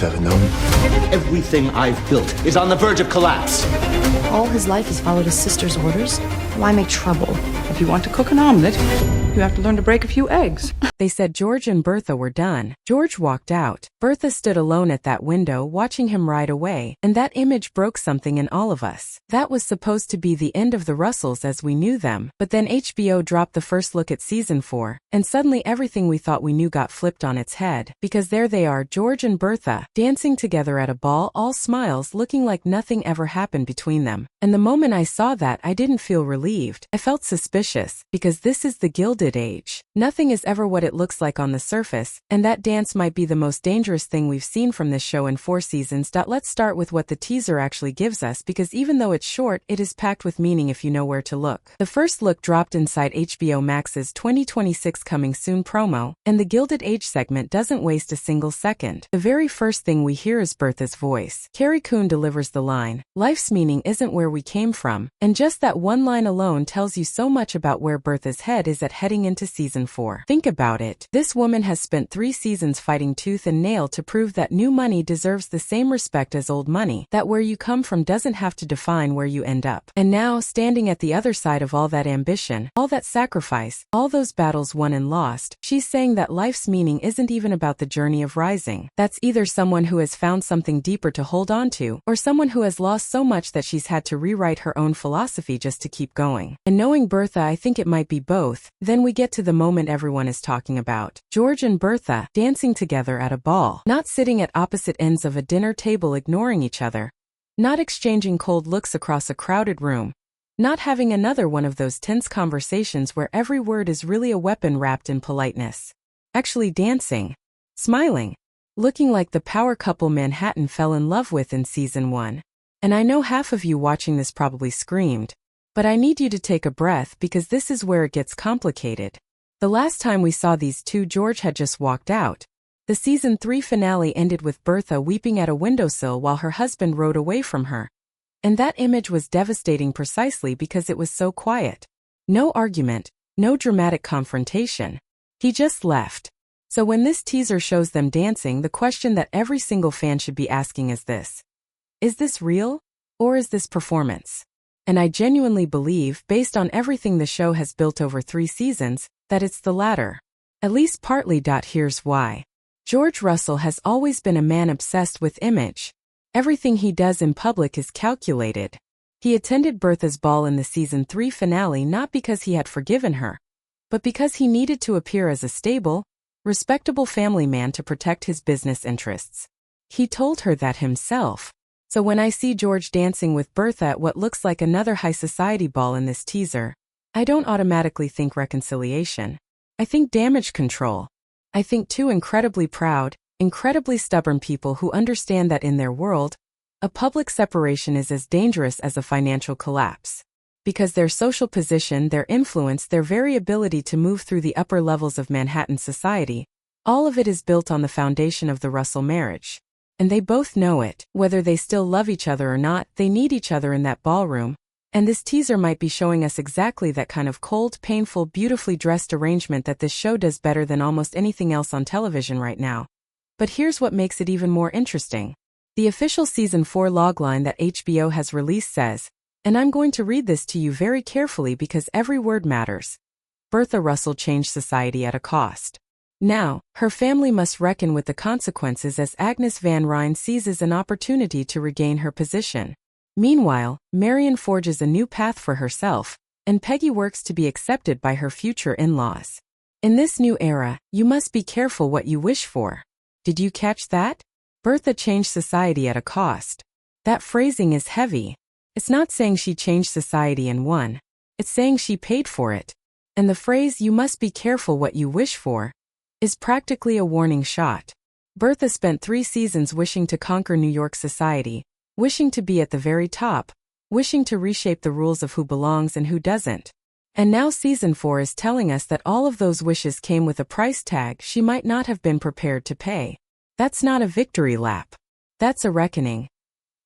I've ever known. Everything I've built is on the verge of collapse. All his life he's followed his sister's orders. Why make trouble? If you want to cook an omelet, you have to learn to break a few eggs. They said George and Bertha were done. George walked out. Bertha stood alone at that window watching him ride away, and that image broke something in all of us. That was supposed to be the end of the Russells as we knew them, but then HBO dropped the first look at season 4, and suddenly everything we thought we knew got flipped on its head, because there they are, George and Bertha, dancing together at a ball, all smiles, looking like nothing ever happened between them. And the moment I saw that, I didn't feel relieved. I felt suspicious, because this is the Gilded Age. Nothing is ever what it looks like on the surface, and that dance might be the most dangerous thing we've seen from this show in 4 seasons. Let's start with what the teaser actually gives us, because even though it's short, it is packed with meaning if you know where to look. The first look dropped inside HBO Max's 2026 Coming Soon promo, and the Gilded Age segment doesn't waste a single second. The very first thing we hear is Bertha's voice. Carrie Coon delivers the line, "Life's meaning isn't where we came from," and just that one line alone tells you so much about where Bertha's head is at heading into season 4. Think about it. This woman has spent 3 seasons fighting tooth and nail to prove that new money deserves the same respect as old money, that where you come from doesn't have to define where you end up. And now, standing at the other side of all that ambition, all that sacrifice, all those battles won and lost, she's saying that life's meaning isn't even about the journey of rising. That's either someone who has found something deeper to hold on to, or someone who has lost so much that she's had to rewrite her own philosophy just to keep going. And knowing Bertha, I think it might be both. Then we get to the moment everyone is talking about. George and Bertha, dancing together at a ball. Not sitting at opposite ends of a dinner table ignoring each other. Not exchanging cold looks across a crowded room. Not having another one of those tense conversations where every word is really a weapon wrapped in politeness. Actually dancing. Smiling. Looking like the power couple Manhattan fell in love with in season 1. And I know half of you watching this probably screamed. But I need you to take a breath, because this is where it gets complicated. The last time we saw these two, George had just walked out. The season 3 finale ended with Bertha weeping at a windowsill while her husband rode away from her. And that image was devastating precisely because it was so quiet. No argument, no dramatic confrontation. He just left. So when this teaser shows them dancing, the question that every single fan should be asking is this. Is this real? Or is this performance? And I genuinely believe, based on everything the show has built over 3 seasons, that it's the latter. At least partly. Here's why. George Russell has always been a man obsessed with image. Everything he does in public is calculated. He attended Bertha's ball in the season 3 finale not because he had forgiven her, but because he needed to appear as a stable, respectable family man to protect his business interests. He told her that himself. So when I see George dancing with Bertha at what looks like another high society ball in this teaser, I don't automatically think reconciliation. I think damage control. I think 2 incredibly proud, incredibly stubborn people who understand that in their world, a public separation is as dangerous as a financial collapse. Because their social position, their influence, their very ability to move through the upper levels of Manhattan society, all of it is built on the foundation of the Russell marriage. And they both know it. Whether they still love each other or not, they need each other in that ballroom. And this teaser might be showing us exactly that kind of cold, painful, beautifully dressed arrangement that this show does better than almost anything else on television right now. But here's what makes it even more interesting. The official season 4 logline that HBO has released says, and I'm going to read this to you very carefully because every word matters. Bertha Russell changed society at a cost. Now, her family must reckon with the consequences as Agnes Van Ryn seizes an opportunity to regain her position. Meanwhile, Marion forges a new path for herself, and Peggy works to be accepted by her future in-laws. In this new era, you must be careful what you wish for. Did you catch that? Bertha changed society at a cost. That phrasing is heavy. It's not saying she changed society and won. It's saying she paid for it. And the phrase, you must be careful what you wish for, is practically a warning shot. Bertha spent 3 seasons wishing to conquer New York society, wishing to be at the very top, wishing to reshape the rules of who belongs and who doesn't. And now season 4 is telling us that all of those wishes came with a price tag she might not have been prepared to pay. That's not a victory lap. That's a reckoning.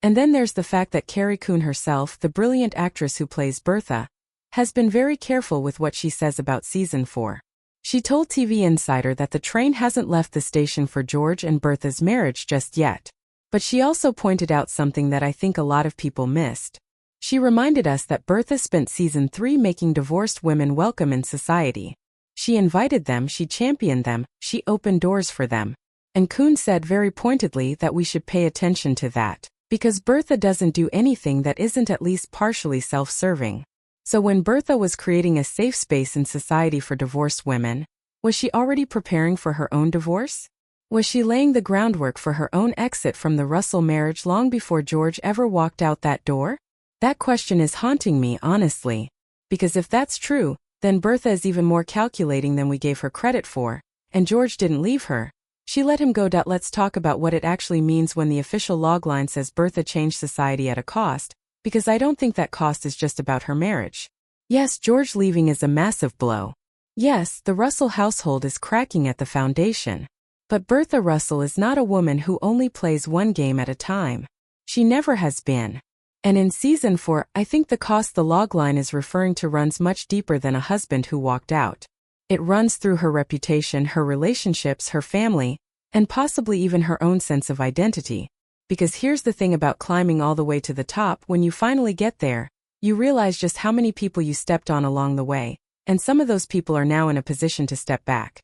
And then there's the fact that Carrie Coon herself, the brilliant actress who plays Bertha, has been very careful with what she says about season 4. She told TV Insider that the train hasn't left the station for George and Bertha's marriage just yet. But she also pointed out something that I think a lot of people missed. She reminded us that Bertha spent season 3 making divorced women welcome in society. She invited them, she championed them, she opened doors for them. And Kuhn said very pointedly that we should pay attention to that, because Bertha doesn't do anything that isn't at least partially self-serving. So when Bertha was creating a safe space in society for divorced women, was she already preparing for her own divorce? Was she laying the groundwork for her own exit from the Russell marriage long before George ever walked out that door? That question is haunting me, honestly. Because if that's true, then Bertha is even more calculating than we gave her credit for, and George didn't leave her. She let him go. Let's talk about what it actually means when the official logline says Bertha changed society at a cost, because I don't think that cost is just about her marriage. Yes, George leaving is a massive blow. Yes, the Russell household is cracking at the foundation. But Bertha Russell is not a woman who only plays one game at a time. She never has been. And in season 4, I think the cost the logline is referring to runs much deeper than a husband who walked out. It runs through her reputation, her relationships, her family, and possibly even her own sense of identity. Because here's the thing about climbing all the way to the top: when you finally get there, you realize just how many people you stepped on along the way, and some of those people are now in a position to step back.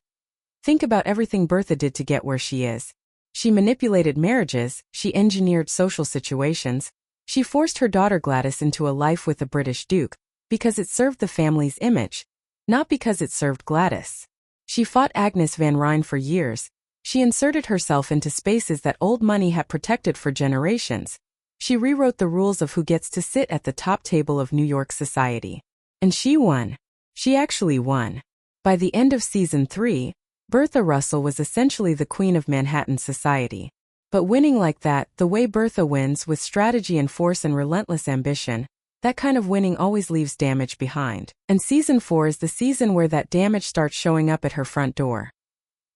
Think about everything Bertha did to get where she is. She manipulated marriages, she engineered social situations, she forced her daughter Gladys into a life with a British duke, because it served the family's image, not because it served Gladys. She fought Agnes Van Ryn for years. She inserted herself into spaces that old money had protected for generations. She rewrote the rules of who gets to sit at the top table of New York society. And she won. She actually won. By the end of season 3, Bertha Russell was essentially the queen of Manhattan society. But winning like that, the way Bertha wins, with strategy and force and relentless ambition, that kind of winning always leaves damage behind. And season 4 is the season where that damage starts showing up at her front door.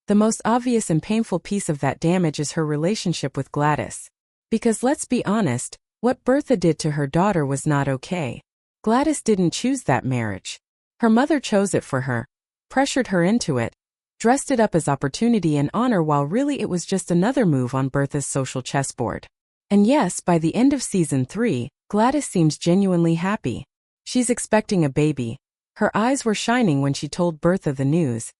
The most obvious and painful piece of that damage is her relationship with Gladys. Because let's be honest, what Bertha did to her daughter was not okay. Gladys didn't choose that marriage. Her mother chose it for her, pressured her into it, dressed it up as opportunity and honor, while really it was just another move on Bertha's social chessboard. And yes, by the end of season 3, Gladys seems genuinely happy. She's expecting a baby. Her eyes were shining when she told Bertha the news.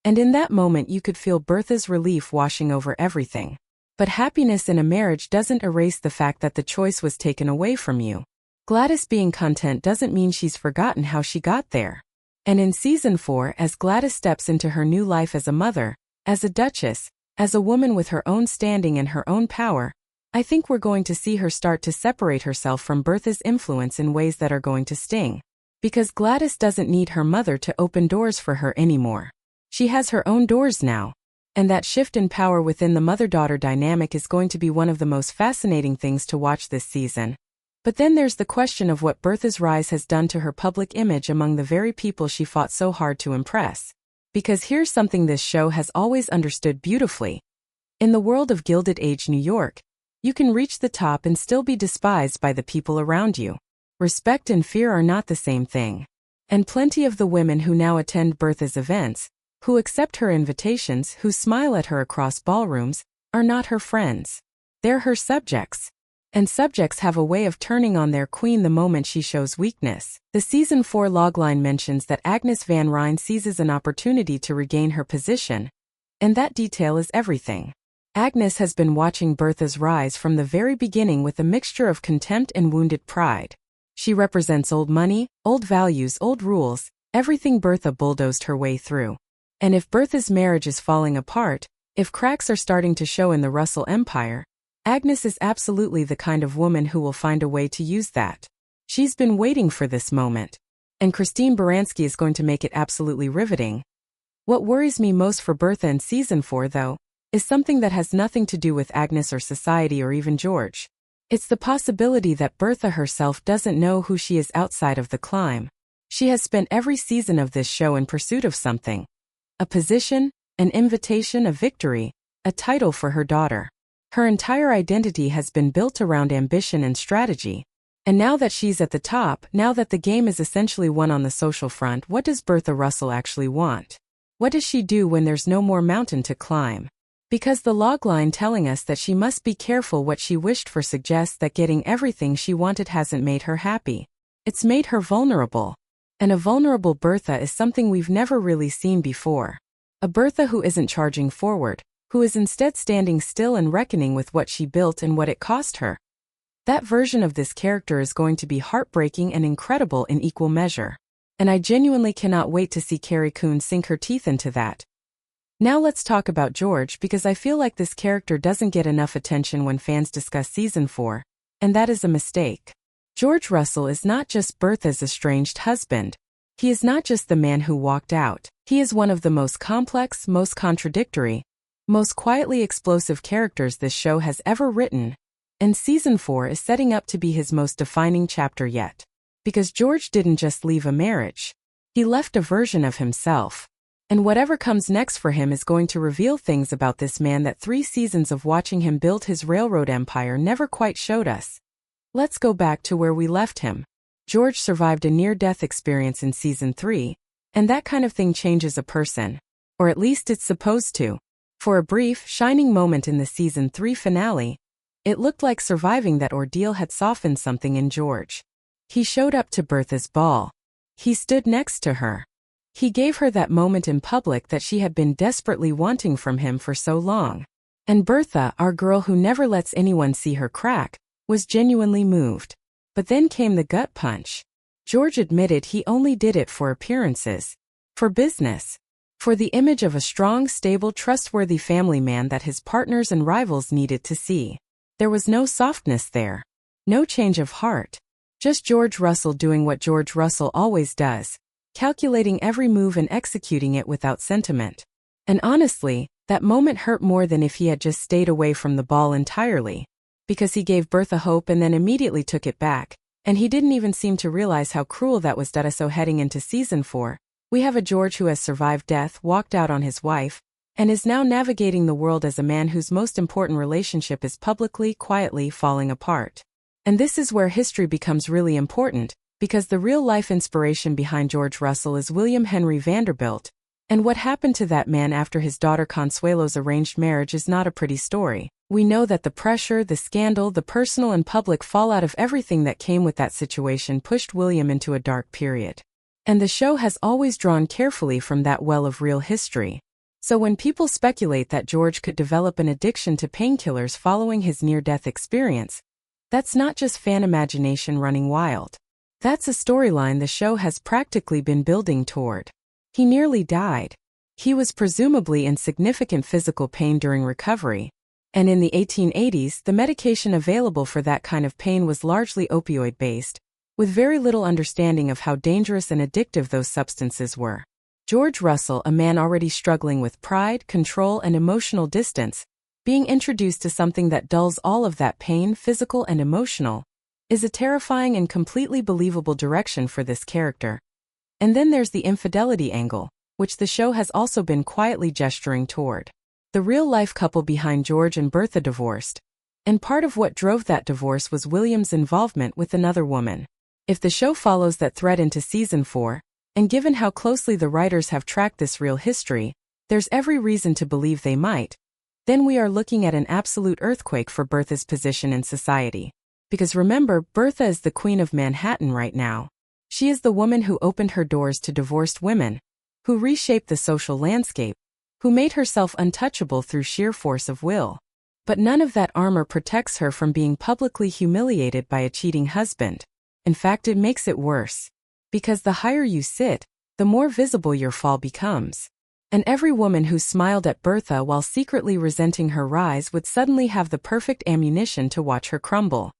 And in that moment you could feel Bertha's relief washing over everything. But happiness in a marriage doesn't erase the fact that the choice was taken away from you. Gladys being content doesn't mean she's forgotten how she got there. And in season 4, as Gladys steps into her new life as a mother, as a duchess, as a woman with her own standing and her own power, I think we're going to see her start to separate herself from Bertha's influence in ways that are going to sting. Because Gladys doesn't need her mother to open doors for her anymore. She has her own doors now. And that shift in power within the mother-daughter dynamic is going to be one of the most fascinating things to watch this season. But then there's the question of what Bertha's rise has done to her public image among the very people she fought so hard to impress. Because here's something this show has always understood beautifully. In the world of Gilded Age New York, you can reach the top and still be despised by the people around you. Respect and fear are not the same thing. And plenty of the women who now attend Bertha's events, who accept her invitations, who smile at her across ballrooms, are not her friends. They're her subjects. And subjects have a way of turning on their queen the moment she shows weakness. The season 4 logline mentions that Agnes Van Ryn seizes an opportunity to regain her position. And that detail is everything. Agnes has been watching Bertha's rise from the very beginning with a mixture of contempt and wounded pride. She represents old money, old values, old rules, everything Bertha bulldozed her way through. And if Bertha's marriage is falling apart, if cracks are starting to show in the Russell Empire, Agnes is absolutely the kind of woman who will find a way to use that. She's been waiting for this moment. And Christine Baranski is going to make it absolutely riveting. What worries me most for Bertha in season 4, though, is something that has nothing to do with Agnes or society or even George. It's the possibility that Bertha herself doesn't know who she is outside of the climb. She has spent every season of this show in pursuit of something. A position, an invitation, a victory, a title for her daughter. Her entire identity has been built around ambition and strategy. And now that she's at the top, now that the game is essentially won on the social front, what does Bertha Russell actually want? What does she do when there's no more mountain to climb? Because the logline telling us that she must be careful what she wished for suggests that getting everything she wanted hasn't made her happy. It's made her vulnerable. And a vulnerable Bertha is something we've never really seen before. A Bertha who isn't charging forward, who is instead standing still and reckoning with what she built and what it cost her. That version of this character is going to be heartbreaking and incredible in equal measure. And I genuinely cannot wait to see Carrie Coon sink her teeth into that. Now let's talk about George, because I feel like this character doesn't get enough attention when fans discuss season 4, and that is a mistake. George Russell is not just Bertha's estranged husband. He is not just the man who walked out. He is one of the most complex, most contradictory, most quietly explosive characters this show has ever written, and season 4 is setting up to be his most defining chapter yet. Because George didn't just leave a marriage. He left a version of himself. And whatever comes next for him is going to reveal things about this man that 3 seasons of watching him build his railroad empire never quite showed us. Let's go back to where we left him. George survived a near-death experience in season 3, and that kind of thing changes a person. Or at least it's supposed to. For a brief, shining moment in the season 3 finale, it looked like surviving that ordeal had softened something in George. He showed up to Bertha's ball. He stood next to her. He gave her that moment in public that she had been desperately wanting from him for so long. And Bertha, our girl who never lets anyone see her crack, was genuinely moved. But then came the gut punch. George admitted he only did it for appearances. For business. For the image of a strong, stable, trustworthy family man that his partners and rivals needed to see. There was no softness there. No change of heart. Just George Russell doing what George Russell always does. Calculating every move and executing it without sentiment. And honestly, that moment hurt more than if he had just stayed away from the ball entirely. Because he gave Bertha hope and then immediately took it back, and he didn't even seem to realize how cruel that was. So heading into season 4, we have a George who has survived death, walked out on his wife, and is now navigating the world as a man whose most important relationship is publicly, quietly falling apart. And this is where history becomes really important, because the real-life inspiration behind George Russell is William Henry Vanderbilt, and what happened to that man after his daughter Consuelo's arranged marriage is not a pretty story. We know that the pressure, the scandal, the personal and public fallout of everything that came with that situation pushed William into a dark period. And the show has always drawn carefully from that well of real history. So when people speculate that George could develop an addiction to painkillers following his near-death experience, that's not just fan imagination running wild. That's a storyline the show has practically been building toward. He nearly died. He was presumably in significant physical pain during recovery, and in the 1880s, the medication available for that kind of pain was largely opioid-based, with very little understanding of how dangerous and addictive those substances were. George Russell, a man already struggling with pride, control, and emotional distance, being introduced to something that dulls all of that pain, physical and emotional, is a terrifying and completely believable direction for this character. And then there's the infidelity angle, which the show has also been quietly gesturing toward. The real-life couple behind George and Bertha divorced, and part of what drove that divorce was William's involvement with another woman. If the show follows that thread into season 4, and given how closely the writers have tracked this real history, there's every reason to believe they might, then we are looking at an absolute earthquake for Bertha's position in society. Because remember, Bertha is the queen of Manhattan right now. She is the woman who opened her doors to divorced women, who reshaped the social landscape, who made herself untouchable through sheer force of will. But none of that armor protects her from being publicly humiliated by a cheating husband. In fact, it makes it worse. Because the higher you sit, the more visible your fall becomes. And every woman who smiled at Bertha while secretly resenting her rise would suddenly have the perfect ammunition to watch her crumble.